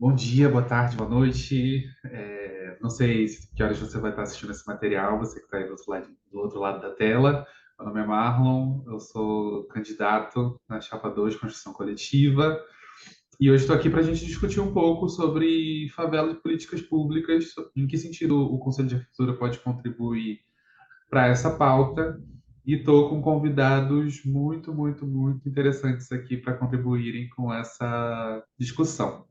Bom dia, boa tarde, boa noite. Não sei que horas você vai estar assistindo esse material, você que está aí do outro lado da tela. Meu nome é Marlon, eu sou candidato na Chapa 2 Construção Coletiva, e hoje estou aqui para a gente discutir um pouco sobre favela e políticas públicas, em que sentido o Conselho de Arquitetura pode contribuir para essa pauta, e estou com convidados muito, muito, muito interessantes aqui para contribuírem com essa discussão.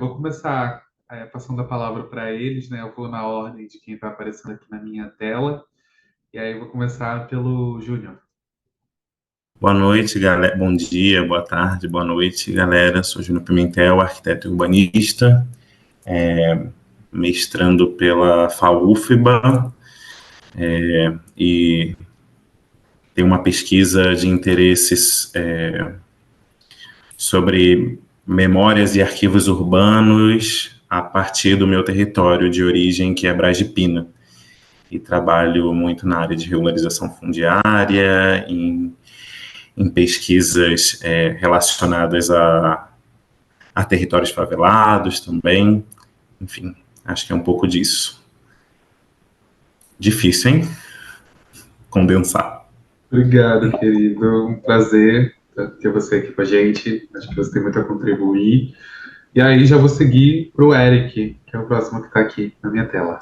Vou começar passando a palavra para eles, né? Eu vou na ordem de quem está aparecendo aqui na minha tela. E aí vou começar pelo Júnior. Boa noite, galera. Bom dia, boa tarde, boa noite, galera. Sou Júnior Pimentel, arquiteto urbanista, mestrando pela FAUFBA, e tenho uma pesquisa de interesses sobre memórias e arquivos urbanos a partir do meu território de origem, que é Braz de Pina. E trabalho muito na área de regularização fundiária, em pesquisas relacionadas a territórios favelados também. Enfim, acho que é um pouco disso. Difícil, hein? Condensar. Obrigado, querido. Um prazer ter você aqui com a gente. Acho que você tem muito a contribuir. E aí já vou seguir para o Eric, que é o próximo que está aqui na minha tela.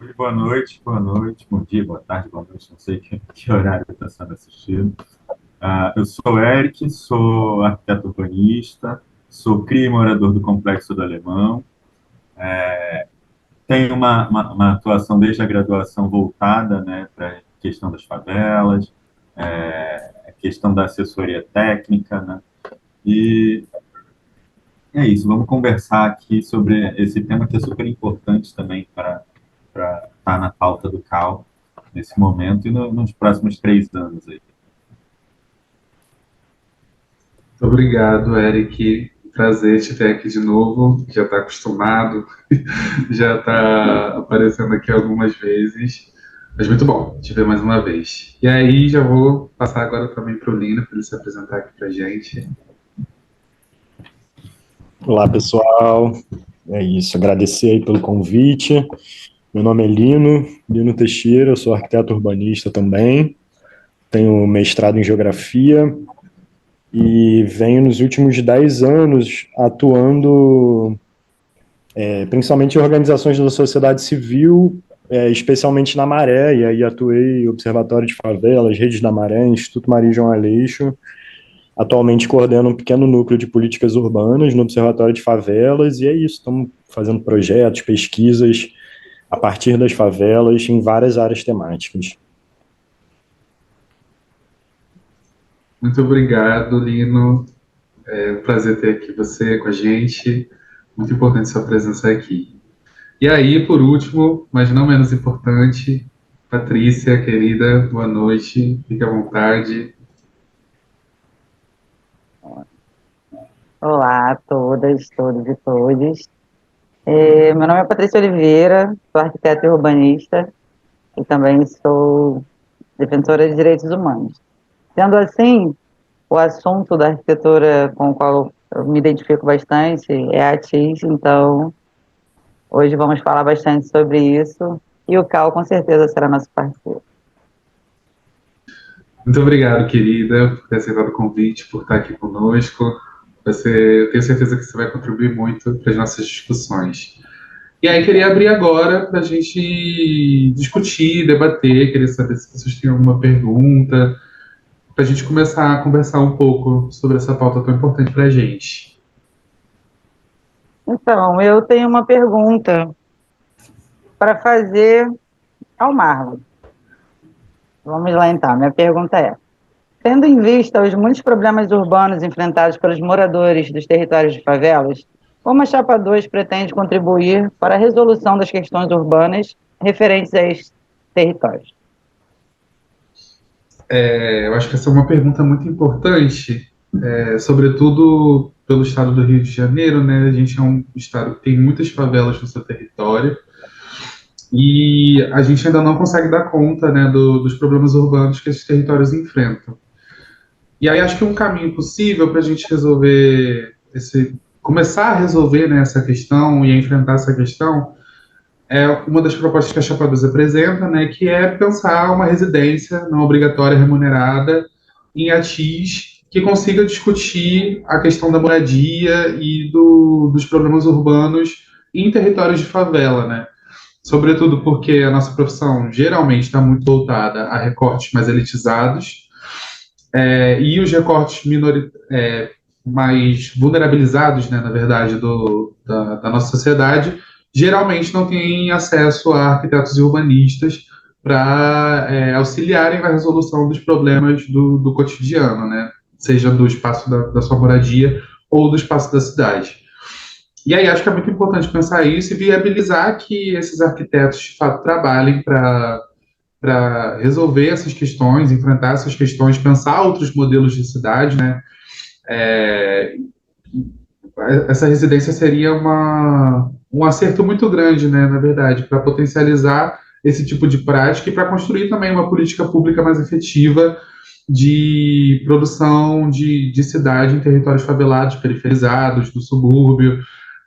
Oi, boa noite, bom dia, boa tarde, boa noite, não sei que horário está sendo assistido. Eu sou o Eric, sou arquiteto urbanista, sou cria e morador do Complexo do Alemão, tenho uma atuação desde a graduação voltada, né, para a questão das favelas, a questão da assessoria técnica, né, e é isso, vamos conversar aqui sobre esse tema que é super importante também para estar na pauta do CAL nesse momento e nos próximos 3 anos aí. Obrigado, Eric. Prazer te ter aqui de novo. Já está acostumado, já está aparecendo aqui algumas vezes. Mas muito bom te ver mais uma vez. E aí já vou passar agora também para o Lino, para ele se apresentar aqui para a gente. Olá, pessoal. É isso, agradecer aí pelo convite. Meu nome é Lino Teixeira, eu sou arquiteto urbanista também, tenho mestrado em geografia e venho nos últimos 10 anos atuando principalmente em organizações da sociedade civil, especialmente na Maré, e aí atuei em Observatório de Favelas, Redes da Maré, Instituto Maria João Aleixo. Atualmente coordeno um pequeno núcleo de políticas urbanas no Observatório de Favelas, e é isso, estamos fazendo projetos, pesquisas a partir das favelas em várias áreas temáticas. Muito obrigado, Lino. É um prazer ter aqui você com a gente. Muito importante sua presença aqui. E aí, por último, mas não menos importante, Patrícia, querida, boa noite. Fique à vontade. Olá a todas, todos e todes. Meu nome é Patrícia Oliveira, sou arquiteta e urbanista e também sou defensora de direitos humanos. Sendo assim, o assunto da arquitetura com o qual eu me identifico bastante é a ATIS, então hoje vamos falar bastante sobre isso e o CAL com certeza será nosso parceiro. Muito obrigado, querida, por ter aceitado o convite, por estar aqui conosco. Eu tenho certeza que você vai contribuir muito para as nossas discussões. E aí, queria abrir agora para a gente discutir, debater, queria saber se vocês têm alguma pergunta, para a gente começar a conversar um pouco sobre essa pauta tão importante para a gente. Então, eu tenho uma pergunta para fazer ao Marlon. Vamos lá então, minha pergunta é: tendo em vista os muitos problemas urbanos enfrentados pelos moradores dos territórios de favelas, como a Chapa 2 pretende contribuir para a resolução das questões urbanas referentes a estes territórios? Eu acho que essa é uma pergunta muito importante, sobretudo pelo estado do Rio de Janeiro, né? A gente é um estado que tem muitas favelas no seu território e a gente ainda não consegue dar conta, né, dos problemas urbanos que esses territórios enfrentam. E aí acho que um caminho possível para a gente começar a resolver, né, essa questão e a enfrentar essa questão é uma das propostas que a Chapa 2 apresenta, né, que é pensar uma residência não obrigatória remunerada em Atis que consiga discutir a questão da moradia e dos problemas urbanos em territórios de favela, né? Sobretudo porque a nossa profissão geralmente está muito voltada a recortes mais elitizados, e os recortes mais vulnerabilizados, né, na verdade, da nossa sociedade, geralmente não têm acesso a arquitetos e urbanistas para auxiliarem na resolução dos problemas do cotidiano, né, seja do espaço da sua moradia ou do espaço da cidade. E aí acho que é muito importante pensar isso e viabilizar que esses arquitetos, de fato, trabalhem para resolver essas questões, enfrentar essas questões, pensar outros modelos de cidade, né? É, essa residência seria um acerto muito grande, né, na verdade, para potencializar esse tipo de prática e para construir também uma política pública mais efetiva de produção de cidade em territórios favelados, periferizados, do subúrbio,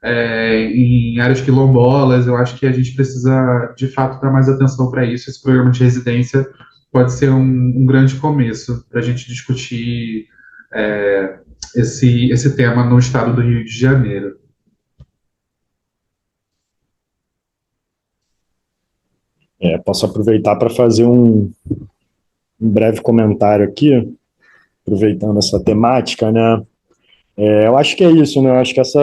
em áreas quilombolas. Eu acho que a gente precisa, de fato, dar mais atenção para isso. Esse programa de residência pode ser um grande começo para a gente discutir esse tema no estado do Rio de Janeiro. Posso aproveitar para fazer um breve comentário aqui, aproveitando essa temática, né? Eu acho que é isso, né? Eu acho que essa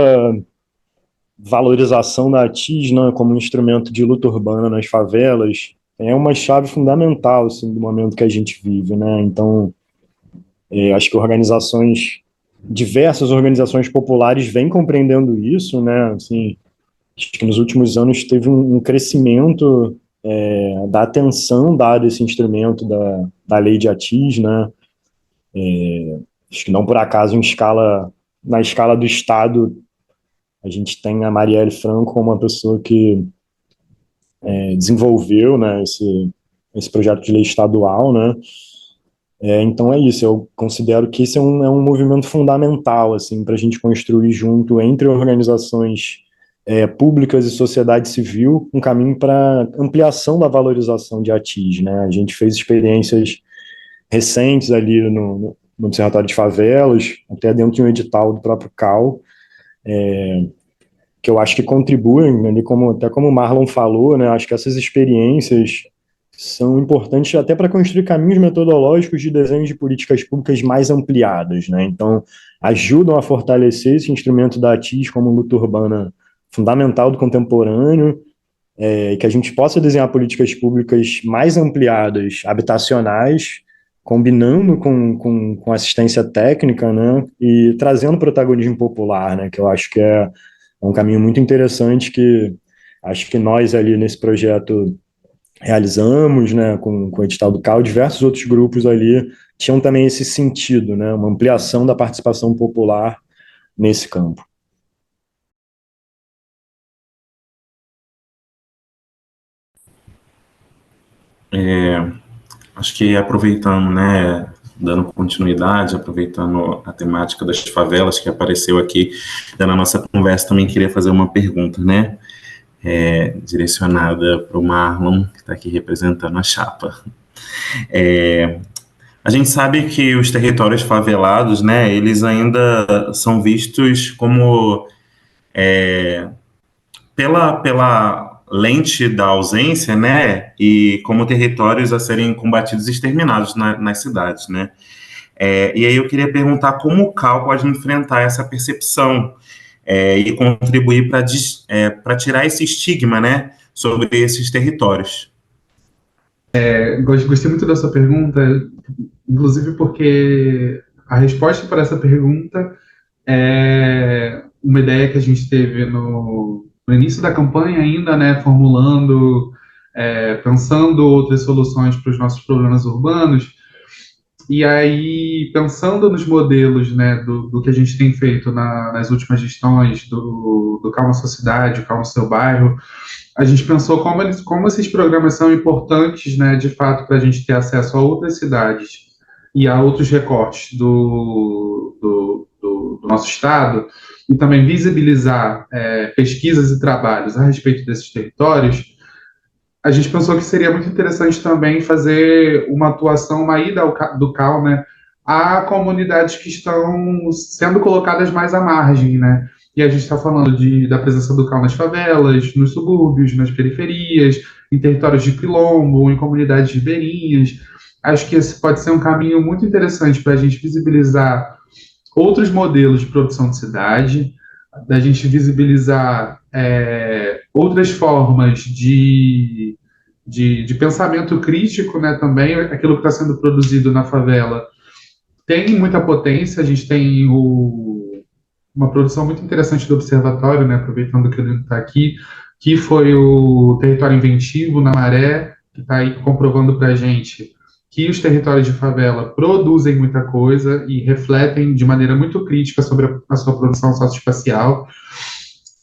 valorização da ATIS, né, como um instrumento de luta urbana nas favelas é uma chave fundamental, assim, do momento que a gente vive, né? Então, acho que diversas organizações populares vêm compreendendo isso, né? Assim, acho que nos últimos anos teve um crescimento da atenção dada a esse instrumento da lei de ATIS, né? Acho que não por acaso na escala do Estado a gente tem a Marielle Franco como uma pessoa que desenvolveu, né, esse projeto de lei estadual, né? Então é isso, eu considero que esse é um movimento fundamental assim, para a gente construir junto entre organizações públicas e sociedade civil um caminho para ampliação da valorização de ATIS, né? A gente fez experiências recentes ali no Observatório de Favelas, até dentro de um edital do próprio CAL, que eu acho que contribuem, ali até como o Marlon falou, né? Acho que essas experiências são importantes até para construir caminhos metodológicos de desenho de políticas públicas mais ampliadas, né? Então, ajudam a fortalecer esse instrumento da ATIS como luta urbana fundamental do contemporâneo, que a gente possa desenhar políticas públicas mais ampliadas, habitacionais, combinando com assistência técnica, né? E trazendo protagonismo popular, né? Que eu acho que é um caminho muito interessante que acho que nós ali nesse projeto realizamos, né, com o edital do CAL, diversos outros grupos ali tinham também esse sentido, né, uma ampliação da participação popular nesse campo. Acho que aproveitando, né, dando continuidade, aproveitando a temática das favelas que apareceu aqui na nossa conversa, também queria fazer uma pergunta, né, direcionada para o Marlon, que está aqui representando a chapa. A gente sabe que os territórios favelados, né, eles ainda são vistos como, pela lente da ausência, né, e como territórios a serem combatidos e exterminados nas cidades, né. E aí eu queria perguntar como o CAL pode enfrentar essa percepção e contribuir para tirar esse estigma, né, sobre esses territórios. Gostei muito dessa pergunta, inclusive porque a resposta para essa pergunta é uma ideia que a gente teve no início da campanha ainda, né, formulando, pensando outras soluções para os nossos problemas urbanos, e aí pensando nos modelos, né, do que a gente tem feito nas últimas gestões do Calma Sua Cidade, o Calma Seu Bairro, a gente pensou como esses programas são importantes, né, de fato, para a gente ter acesso a outras cidades e a outros recortes do nosso Estado, e também visibilizar pesquisas e trabalhos a respeito desses territórios, a gente pensou que seria muito interessante também fazer uma atuação, uma ida do CAL, né, a comunidades que estão sendo colocadas mais à margem, né? E a gente está falando da presença do CAL nas favelas, nos subúrbios, nas periferias, em territórios de quilombo, em comunidades ribeirinhas. Acho que esse pode ser um caminho muito interessante para a gente visibilizar outros modelos de produção de cidade, da gente visibilizar outras formas de pensamento crítico, né, também, aquilo que está sendo produzido na favela tem muita potência, a gente tem uma produção muito interessante do Observatório, né, aproveitando que ele está aqui, que foi o Território Inventivo na Maré, que está aí comprovando para a gente que os territórios de favela produzem muita coisa e refletem de maneira muito crítica sobre a sua produção socioespacial.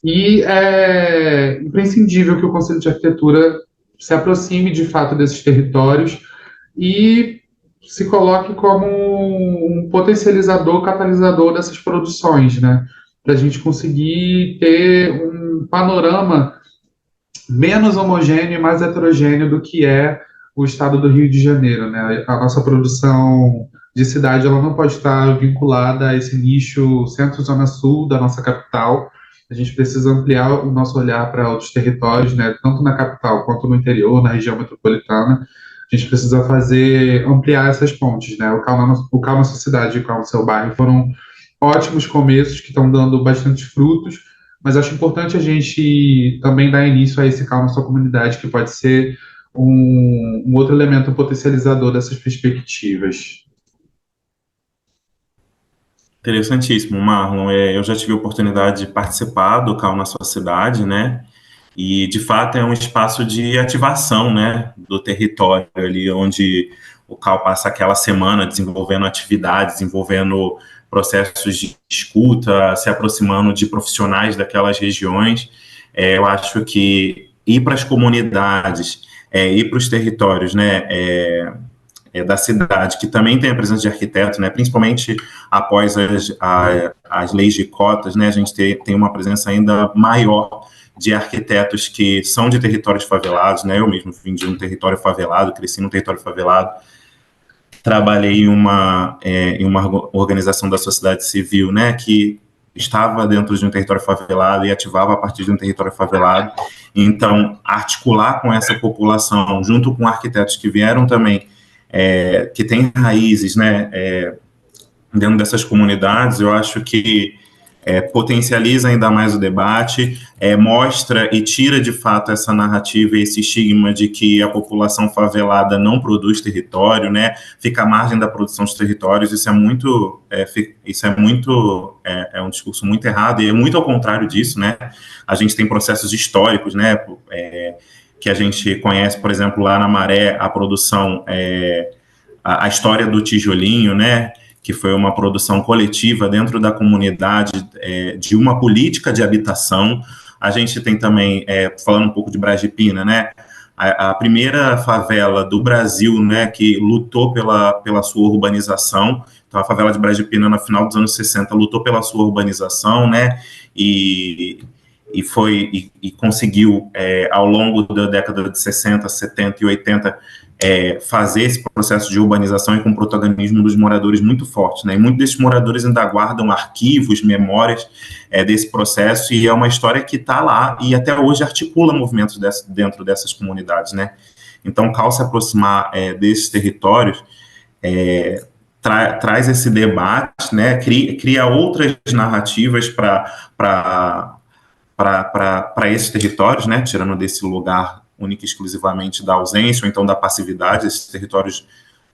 E é imprescindível que o Conselho de Arquitetura se aproxime de fato desses territórios e se coloque como um potencializador, catalisador dessas produções, né? Para a gente conseguir ter um panorama menos homogêneo e mais heterogêneo do que é o estado do Rio de Janeiro, né? A nossa produção de cidade ela não pode estar vinculada a esse nicho centro-zona sul da nossa capital. A gente precisa ampliar o nosso olhar para outros territórios, né? Tanto na capital quanto no interior, na região metropolitana. A gente precisa ampliar essas pontes, né? O CAL na sua cidade e o CAL no seu bairro foram ótimos começos que estão dando bastante frutos, mas acho importante a gente também dar início a esse CAL na sua comunidade, que pode ser um outro elemento potencializador dessas perspectivas. Interessantíssimo, Marlon. Eu já tive a oportunidade de participar do CAL na sua cidade, né? E, de fato, é um espaço de ativação, né, do território ali, onde o CAL passa aquela semana desenvolvendo atividades, desenvolvendo processos de escuta, se aproximando de profissionais daquelas regiões. Eu acho que ir para as comunidades, ir para os territórios, né, da cidade, que também tem a presença de arquitetos, né, principalmente após as leis de cotas, né, a gente tem uma presença ainda maior de arquitetos que são de territórios favelados, né, eu mesmo vim de um território favelado, cresci num território favelado, trabalhei em uma organização da sociedade civil, né, que estava dentro de um território favelado e ativava a partir de um território favelado. Então, articular com essa população, junto com arquitetos que vieram também, que têm raízes, né, dentro dessas comunidades, eu acho que potencializa ainda mais o debate, mostra e tira de fato essa narrativa e esse estigma de que a população favelada não produz território, né, fica à margem da produção de territórios. Isso é um discurso muito errado, e é muito ao contrário disso, né. A gente tem processos históricos, né, que a gente conhece, por exemplo, lá na Maré, a produção, a história do tijolinho, né, que foi uma produção coletiva dentro da comunidade, de uma política de habitação. A gente tem também, falando um pouco de Braz de Pina, né, a primeira favela do Brasil, né, que lutou pela sua urbanização. Então, a favela de Braz de Pina, no final dos anos 60, lutou pela sua urbanização, né, e conseguiu, ao longo da década de 60, 70 e 80, fazer esse processo de urbanização e com o protagonismo dos moradores muito forte, né? E muitos desses moradores ainda guardam arquivos, memórias desse processo, e é uma história que está lá e até hoje articula movimentos dentro dessas comunidades, né? Então, o CAL se aproximar desses territórios traz esse debate, né? Cria outras narrativas para esses territórios, né? Tirando desse lugar única e exclusivamente da ausência, ou então da passividade. Esses territórios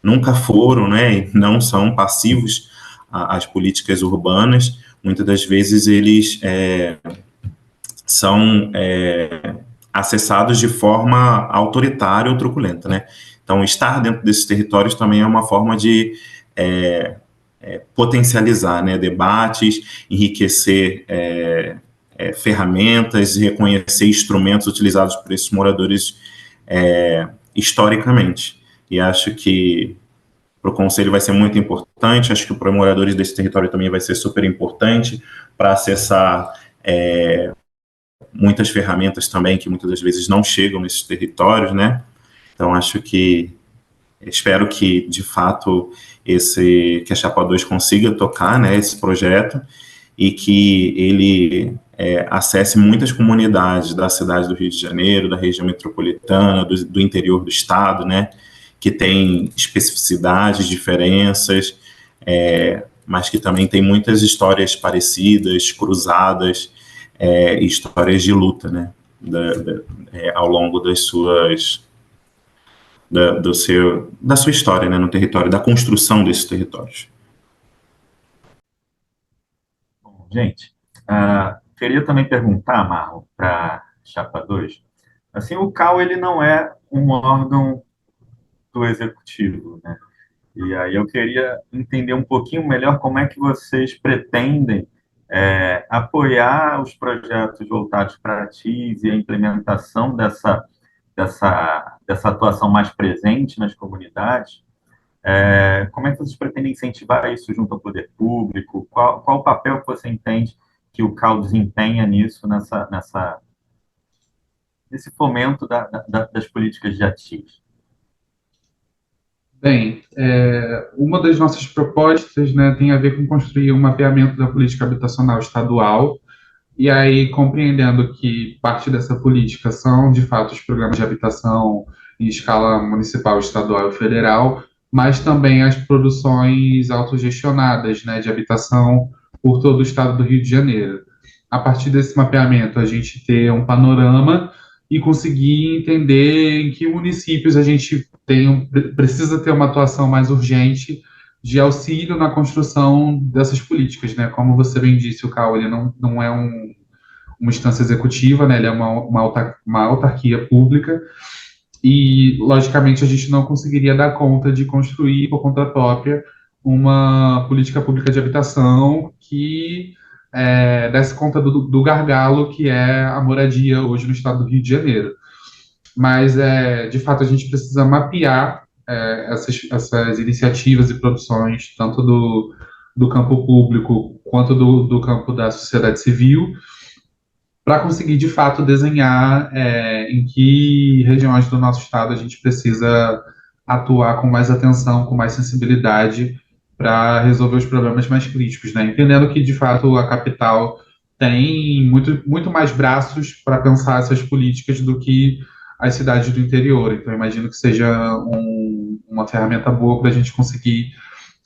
nunca foram, né, e não são passivos às políticas urbanas. Muitas das vezes eles são acessados de forma autoritária ou truculenta, né. Então, estar dentro desses territórios também é uma forma de potencializar, né, debates, enriquecer ferramentas, reconhecer instrumentos utilizados por esses moradores historicamente. E acho que, o conselho vai ser muito importante, acho que para os moradores desse território também vai ser super importante para acessar muitas ferramentas também que muitas das vezes não chegam nesses territórios, né? Então acho que espero que de fato que a Chapa 2 consiga tocar, né, esse projeto e que ele acesse muitas comunidades da cidade do Rio de Janeiro, da região metropolitana, do interior do estado, né, que tem especificidades, diferenças, mas que também tem muitas histórias parecidas, cruzadas, histórias de luta, né, ao longo da sua história, né, no território, da construção desses territórios. Bom, gente, queria também perguntar, Marlon, para Chapa 2, assim, o CAL ele não é um órgão do executivo, né? E aí eu queria entender um pouquinho melhor como é que vocês pretendem apoiar os projetos voltados para a TIS e a implementação dessa atuação mais presente nas comunidades. Como é que vocês pretendem incentivar isso junto ao poder público? Qual o papel que você entende que o CAL desempenha nisso, nesse fomento das políticas de ativos? Bem, uma das nossas propostas, né, tem a ver com construir um mapeamento da política habitacional estadual, e aí compreendendo que parte dessa política são, de fato, os programas de habitação em escala municipal, estadual e federal, mas também as produções autogestionadas, né, de habitação por todo o estado do Rio de Janeiro. A partir desse mapeamento, a gente ter um panorama e conseguir entender em que municípios a gente precisa ter uma atuação mais urgente de auxílio na construção dessas políticas, né? Como você bem disse, o CAU ele não é uma instância executiva, né? Ele é uma autarquia pública e, logicamente, a gente não conseguiria dar conta de construir por conta própria uma política pública de habitação que desse conta do gargalo que é a moradia hoje no estado do Rio de Janeiro. Mas, de fato, a gente precisa mapear essas iniciativas e produções, tanto do campo público quanto do campo da sociedade civil, para conseguir, de fato, desenhar em que regiões do nosso estado a gente precisa atuar com mais atenção, com mais sensibilidade para resolver os problemas mais críticos, né? Entendendo que, de fato, a capital tem muito mais braços para pensar essas políticas do que as cidades do interior. Então, imagino que seja uma ferramenta boa para a gente conseguir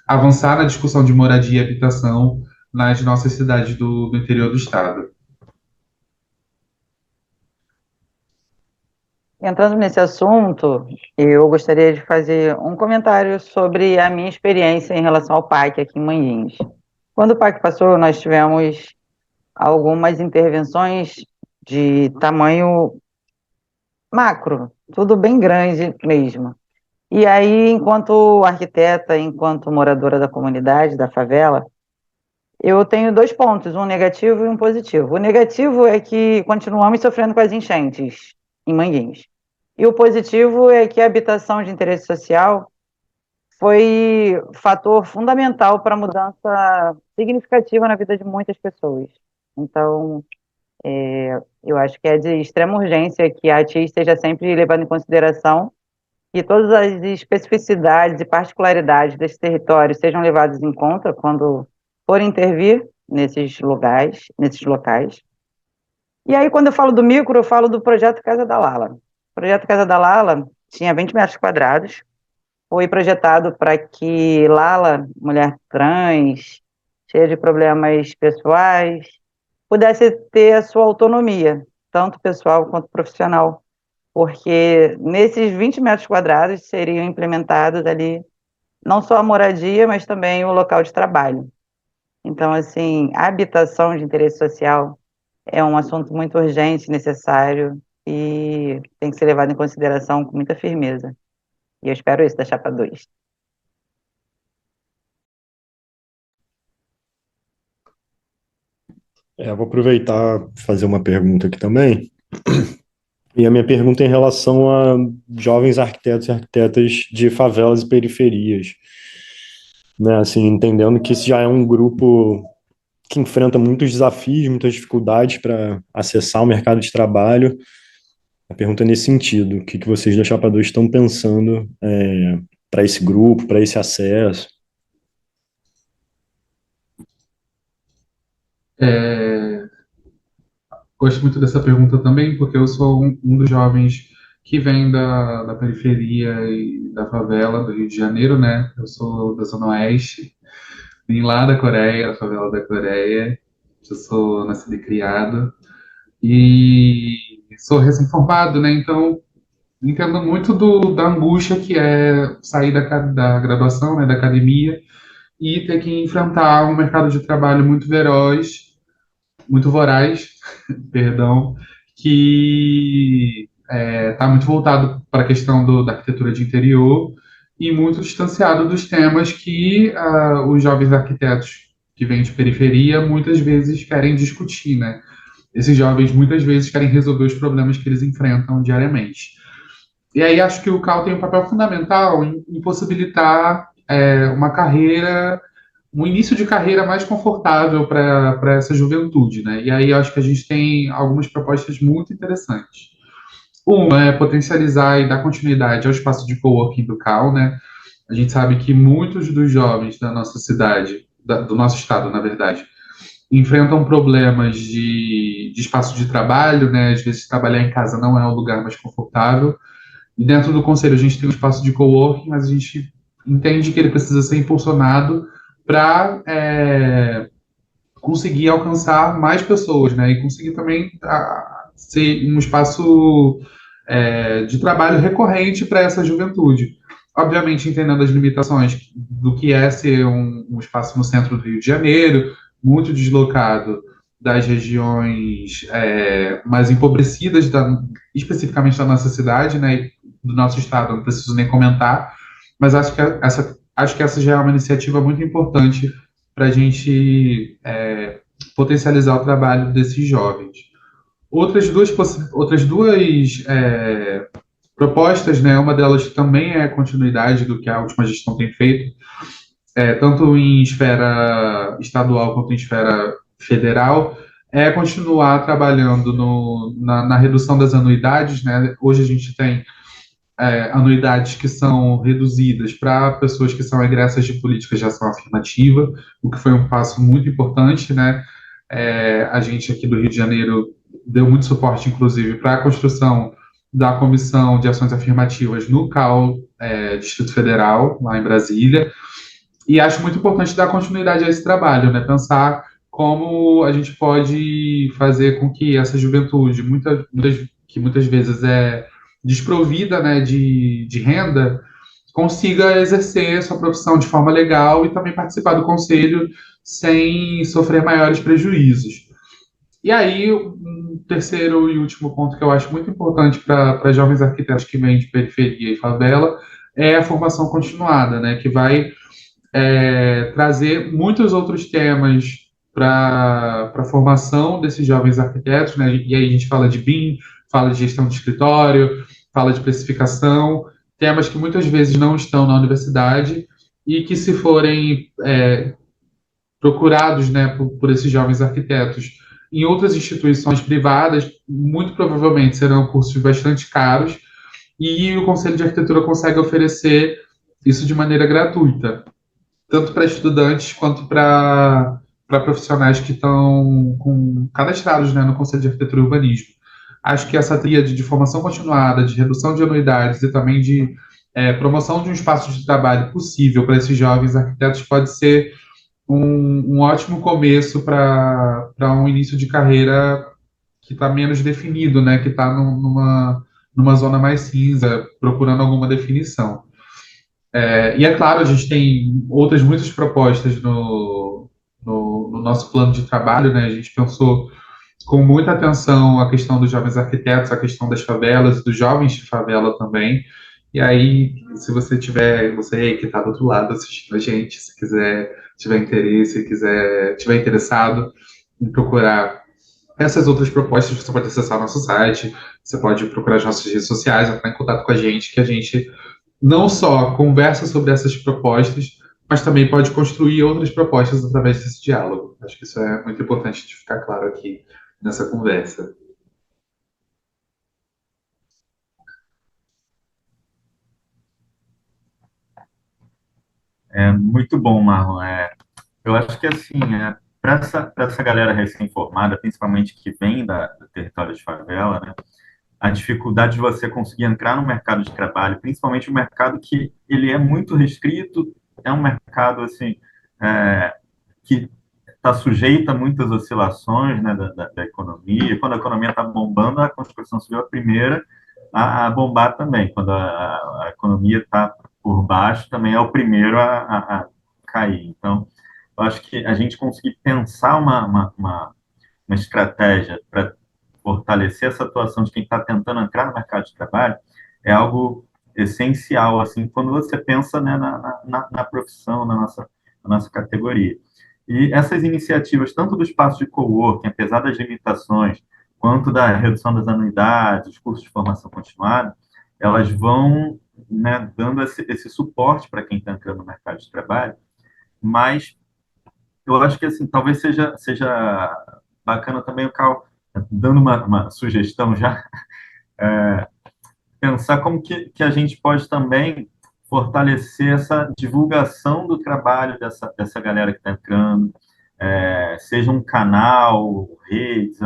avançar na discussão de moradia e habitação nas nossas cidades do interior do estado. Entrando nesse assunto, eu gostaria de fazer um comentário sobre a minha experiência em relação ao PAC aqui em Manguinhos. Quando o PAC passou, nós tivemos algumas intervenções de tamanho macro, tudo bem grande mesmo. E aí, enquanto arquiteta, enquanto moradora da comunidade, da favela, eu tenho dois pontos, um negativo e um positivo. O negativo é que continuamos sofrendo com as enchentes em Manguinhos. E o positivo é que a habitação de interesse social foi fator fundamental para a mudança significativa na vida de muitas pessoas. Então, eu acho que é de extrema urgência que a ATI esteja sempre levando em consideração que todas as especificidades e particularidades desse território sejam levadas em conta quando for intervir nesses locais. E aí, quando eu falo do micro, eu falo do projeto Casa da Lala. O projeto Casa da Lala tinha 20 metros quadrados, foi projetado para que Lala, mulher trans, cheia de problemas pessoais, pudesse ter a sua autonomia, tanto pessoal quanto profissional, porque nesses 20 metros quadrados seriam implementados ali não só a moradia, mas também o local de trabalho. Então, assim, a habitação de interesse social é um assunto muito urgente, necessário e tem que ser levado em consideração com muita firmeza. E eu espero isso da Chapa 2. Vou aproveitar e fazer uma pergunta aqui também. E a minha pergunta é em relação a jovens arquitetos e arquitetas de favelas e periferias, né? Assim, entendendo que esse já é um grupo que enfrenta muitos desafios, muitas dificuldades para acessar o mercado de trabalho. A pergunta é nesse sentido: o que que vocês da Chapa 2 estão pensando para esse grupo, para esse acesso? É, gosto muito dessa pergunta também, porque eu sou um dos jovens que vem da periferia e da favela do Rio de Janeiro, né? Eu sou da Zona Oeste, vim lá da Coreia, da favela da Coreia. Eu sou nascido e criado. E sou recém-formado, né? Então, entendo muito da angústia que é sair da graduação, né, da academia, e ter que enfrentar um mercado de trabalho muito veloz, muito voraz, perdão, que está muito voltado para a questão da arquitetura de interior e muito distanciado dos temas que os jovens arquitetos que vêm de periferia muitas vezes querem discutir, né? Esses jovens muitas vezes querem resolver os problemas que eles enfrentam diariamente. E aí acho que o CAL tem um papel fundamental em possibilitar uma carreira, um início de carreira mais confortável para essa juventude, né? E aí acho que a gente tem algumas propostas muito interessantes. Uma é potencializar e dar continuidade ao espaço de coworking do CAL, né? A gente sabe que muitos dos jovens da nossa cidade, do nosso estado, na verdade, enfrentam problemas de espaço de trabalho, né? Às vezes trabalhar em casa não é o lugar mais confortável. E dentro do conselho a gente tem um espaço de coworking, mas a gente entende que ele precisa ser impulsionado para conseguir alcançar mais pessoas, né? E conseguir também ser um espaço de trabalho recorrente para essa juventude. Obviamente, entendendo as limitações do que é ser um espaço no centro do Rio de Janeiro, muito deslocado das regiões mais empobrecidas, especificamente da nossa cidade, né, do nosso estado, não preciso nem comentar, mas acho que essa já é uma iniciativa muito importante para a gente potencializar o trabalho desses jovens. Outras duas propostas, né, uma delas também é a continuidade do que a última gestão tem feito, tanto em esfera estadual quanto em esfera federal, é continuar trabalhando na redução das anuidades, né? Hoje a gente tem anuidades que são reduzidas para pessoas que são egressas de políticas de ação afirmativa, o que foi um passo muito importante, né? A gente aqui do Rio de Janeiro deu muito suporte, inclusive, para a construção da Comissão de Ações Afirmativas no CAL, Distrito Federal, lá em Brasília, e acho muito importante dar continuidade a esse trabalho, né? Pensar como a gente pode fazer com que essa juventude, que muitas vezes é desprovida, né, de renda, consiga exercer sua profissão de forma legal e também participar do conselho sem sofrer maiores prejuízos. E aí, um terceiro e último ponto que eu acho muito importante para jovens arquitetos que vêm de periferia e favela é a formação continuada, né, que vai trazer muitos outros temas para a formação desses jovens arquitetos, né? E aí a gente fala de BIM, fala de gestão de escritório, fala de precificação, temas que muitas vezes não estão na universidade e que, se forem procurados, né, por esses jovens arquitetos em outras instituições privadas, muito provavelmente serão cursos bastante caros, e o Conselho de Arquitetura consegue oferecer isso de maneira gratuita, tanto para estudantes quanto para profissionais que estão cadastrados, né, no Conselho de Arquitetura e Urbanismo. Acho que essa tríade de formação continuada, de redução de anuidades e também de promoção de um espaço de trabalho possível para esses jovens arquitetos pode ser um ótimo começo para um início de carreira que está menos definido, né, que está numa zona mais cinza, procurando alguma definição. E é claro, a gente tem outras muitas propostas no nosso plano de trabalho, né? A gente pensou com muita atenção a questão dos jovens arquitetos, a questão das favelas, dos jovens de favela também. E aí, se você aí que está do outro lado assistindo a gente, tiver interesse, tiver interessado em procurar Essas outras propostas você pode acessar nosso site, você pode procurar as nossas redes sociais, entrar em contato com a gente, que a gente não só conversa sobre essas propostas, mas também pode construir outras propostas através desse diálogo. Acho que isso é muito importante de ficar claro aqui nessa conversa. Muito bom, Marlon. Eu acho que, assim, para essa galera recém-formada, principalmente que vem do território de favela, né, a dificuldade de você conseguir entrar no mercado de trabalho, principalmente o mercado que ele é muito restrito, é um mercado, assim, que está sujeito a muitas oscilações, né, da economia. Quando a economia está bombando, a construção civil é a primeira a bombar também. Quando a economia está por baixo, também é o primeiro a cair. Então, eu acho que a gente conseguir pensar uma estratégia para fortalecer essa atuação de quem está tentando entrar no mercado de trabalho é algo essencial, assim, quando você pensa, né, na profissão, na nossa categoria. E essas iniciativas, tanto do espaço de coworking, apesar das limitações, quanto da redução das anuidades, cursos de formação continuada, elas vão, né, dando esse suporte para quem está entrando no mercado de trabalho, mas eu acho que, assim, talvez seja bacana também o Cal, dando uma sugestão já, pensar como que a gente pode também fortalecer essa divulgação do trabalho dessa galera que está entrando, seja um canal, redes,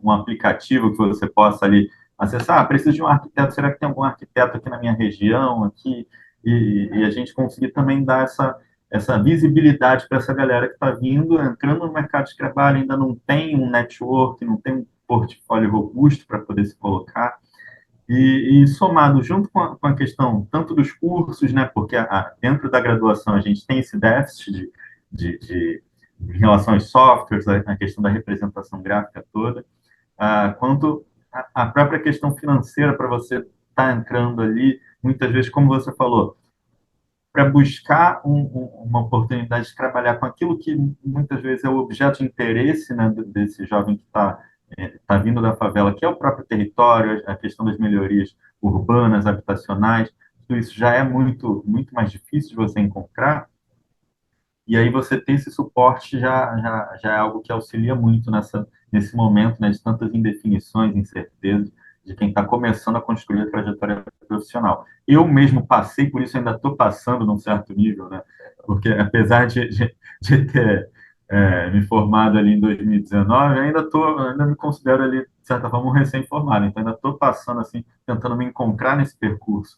um aplicativo que você possa ali acessar. Preciso de um arquiteto, será que tem algum arquiteto aqui na minha região, aqui? E a gente conseguir também dar essa visibilidade para essa galera que está vindo, entrando no mercado de trabalho, ainda não tem um network, não tem um portfólio robusto para poder se colocar. E somado junto com a questão tanto dos cursos, né, porque dentro da graduação a gente tem esse déficit em relação aos softwares, a questão da representação gráfica toda, quanto a própria questão financeira para você estar entrando ali, muitas vezes, como você falou, para buscar uma oportunidade de trabalhar com aquilo que muitas vezes é o objeto de interesse, né, desse jovem que está vindo da favela, que é o próprio território, a questão das melhorias urbanas, habitacionais, tudo isso já é muito mais difícil de você encontrar, e aí você ter esse suporte já é algo que auxilia muito nesse momento, né, de tantas indefinições, incertezas, de quem está começando a construir a trajetória profissional. Eu mesmo passei, por isso ainda estou passando num certo nível, né, porque apesar de ter me formado ali em 2019, ainda me considero ali, de certa forma, um recém-formado, então ainda estou passando, assim, tentando me encontrar nesse percurso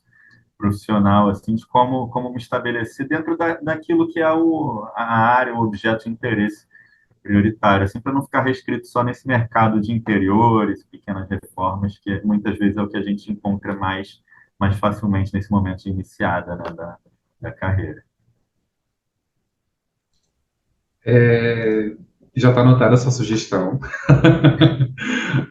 profissional, assim, de como me estabelecer dentro daquilo que é a área, o objeto de interesse prioritário, assim, para não ficar restrito só nesse mercado de interiores, pequenas reformas, que muitas vezes é o que a gente encontra mais facilmente nesse momento de iniciada, né, da carreira. Já está anotada a sua sugestão.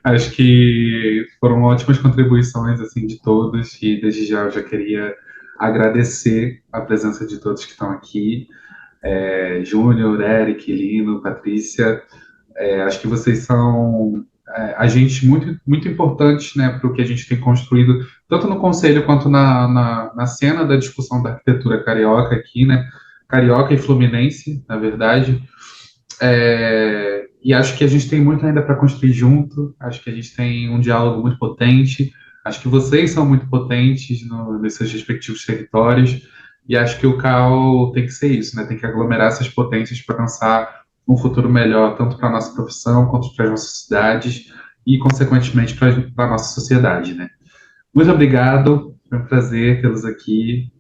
Acho que foram ótimas contribuições assim de todos e desde já eu já queria agradecer a presença de todos que estão aqui, Júnior, Eric, Lino, Patrícia. Acho que vocês são agentes muito importantes, né, para o que a gente tem construído, tanto no conselho quanto na cena da discussão da arquitetura carioca aqui, né, carioca e fluminense, na verdade. E acho que a gente tem muito ainda para construir junto, acho que a gente tem um diálogo muito potente, acho que vocês são muito potentes nos seus respectivos territórios, e acho que o CAL tem que ser isso, né? Tem que aglomerar essas potências para pensar um futuro melhor, tanto para a nossa profissão, quanto para as nossas cidades, e, consequentemente, para a nossa sociedade, né? Muito obrigado, foi um prazer tê-los aqui,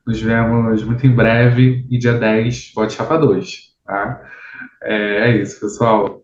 nos vemos muito em breve, e dia 10, vote Chapa 2, tá? É isso, pessoal.